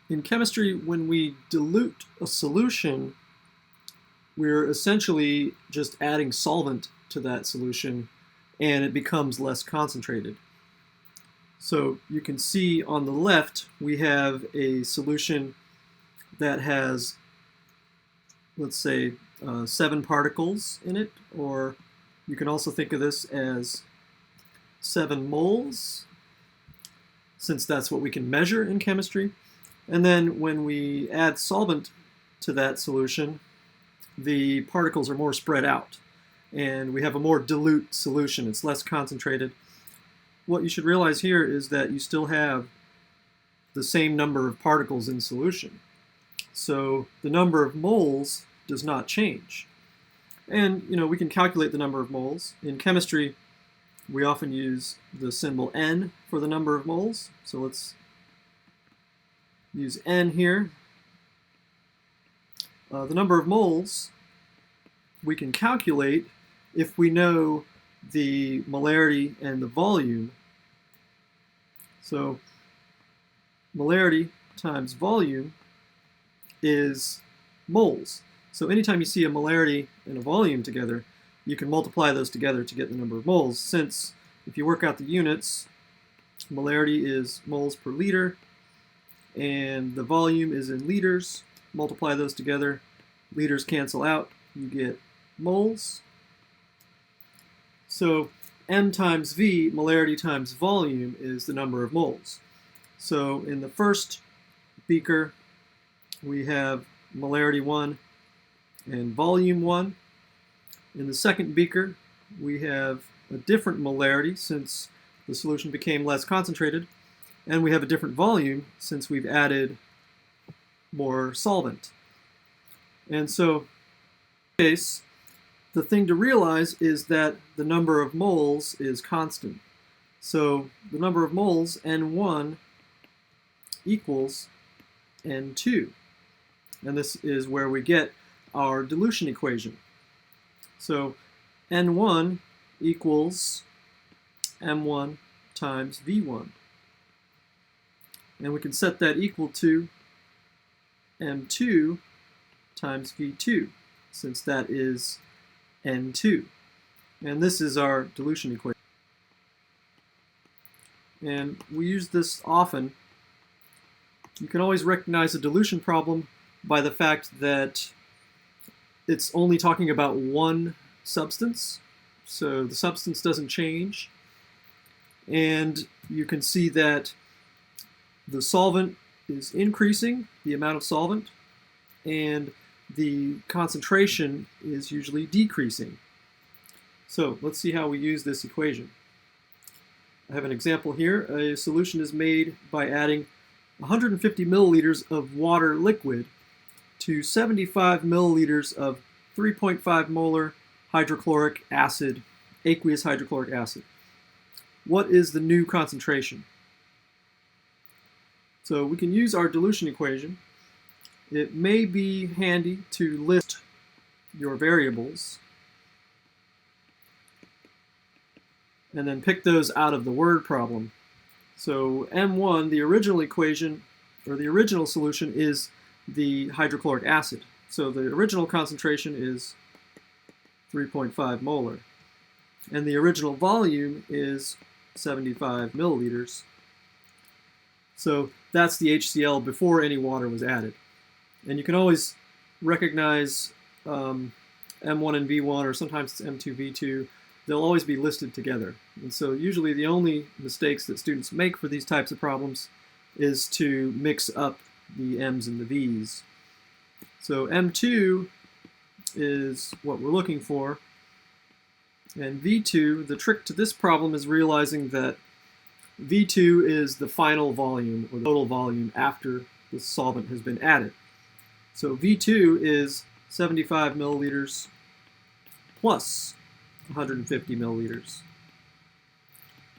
In chemistry, when we dilute a solution, we're essentially just adding solvent to that solution and it becomes less concentrated. So you can see on the left we have a solution that has, let's say, 7 particles in it, or you can also think of this as 7 moles, since that's what we can measure in chemistry. And then when we add solvent to that solution, the particles are more spread out, and we have a more dilute solution. It's less concentrated. What you should realize here is that you still have the same number of particles in solution. So the number of moles does not change. And we can calculate the number of moles. In chemistry, we often use the symbol N for the number of moles. So let's use N here. The number of moles we can calculate if we know the molarity and the volume. So molarity times volume is moles. So anytime you see a molarity and a volume together, you can multiply those together to get the number of moles, since if you work out the units, molarity is moles per liter, and the volume is in liters. Multiply those together, liters cancel out, you get moles. So M times V, molarity times volume, is the number of moles. So in the first beaker, we have molarity 1 and volume 1. In the second beaker, we have a different molarity since the solution became less concentrated, and we have a different volume since we've added more solvent. And so in this case, the thing to realize is that the number of moles is constant. So the number of moles, N1, equals N2. And this is where we get our dilution equation. So N1 equals M1 times V1. And we can set that equal to M2 times V2, since that is N2. And this is our dilution equation. And we use this often. You can always recognize a dilution problem by the fact that it's only talking about one substance. So the substance doesn't change. And you can see that the solvent is increasing, the amount of solvent, and the concentration is usually decreasing. So let's see how we use this equation. I have an example here. A solution is made by adding 150 milliliters of water liquid to 75 milliliters of 3.5 molar hydrochloric acid, aqueous hydrochloric acid. What is the new concentration? So we can use our dilution equation. It may be handy to list your variables and then pick those out of the word problem. So M1, the original equation, or the original solution, is the hydrochloric acid. So the original concentration is 3.5 molar. And the original volume is 75 milliliters. So that's the HCl before any water was added. And you can always recognize M1 and V1, or sometimes it's M2, V2. They'll always be listed together. And so usually the only mistakes that students make for these types of problems is to mix up the M's and the V's. So M2 is what we're looking for. And V2, the trick to this problem is realizing that V2 is the final volume, or the total volume, after the solvent has been added. So V2 is 75 milliliters plus 150 milliliters.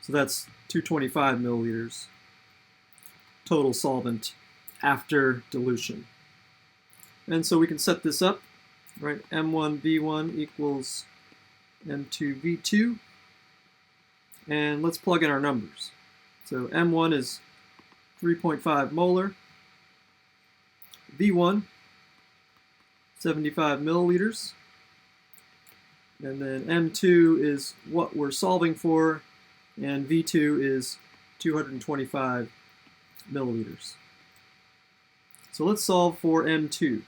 So that's 225 milliliters total solvent after dilution. And so we can set this up, right? M1 V1 equals M2 V2. And let's plug in our numbers. So M1 is 3.5 molar. V1, 75 milliliters. And then M2 is what we're solving for, and V2 is 225 milliliters. So let's solve for M2.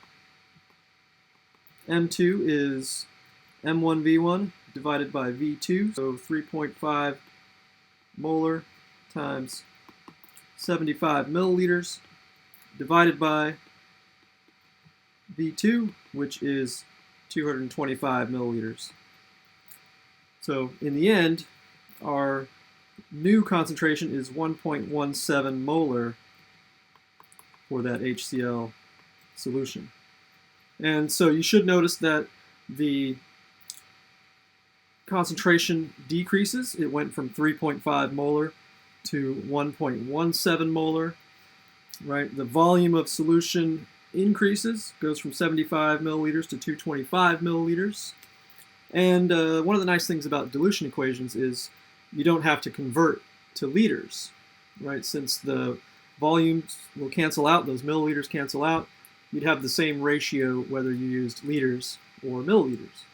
M2 is M1V1 divided by V2, so 3.5 molar times 75 milliliters divided by V2, which is 225 milliliters. So in the end, our new concentration is 1.17 molar for that HCl solution. And so you should notice that the concentration decreases. It went from 3.5 molar to 1.17 molar, right? The volume of solution increases, goes from 75 milliliters to 225 milliliters. And one of the nice things about dilution equations is you don't have to convert to liters, right? Since the volumes will cancel out, those milliliters cancel out, you'd have the same ratio whether you used liters or milliliters.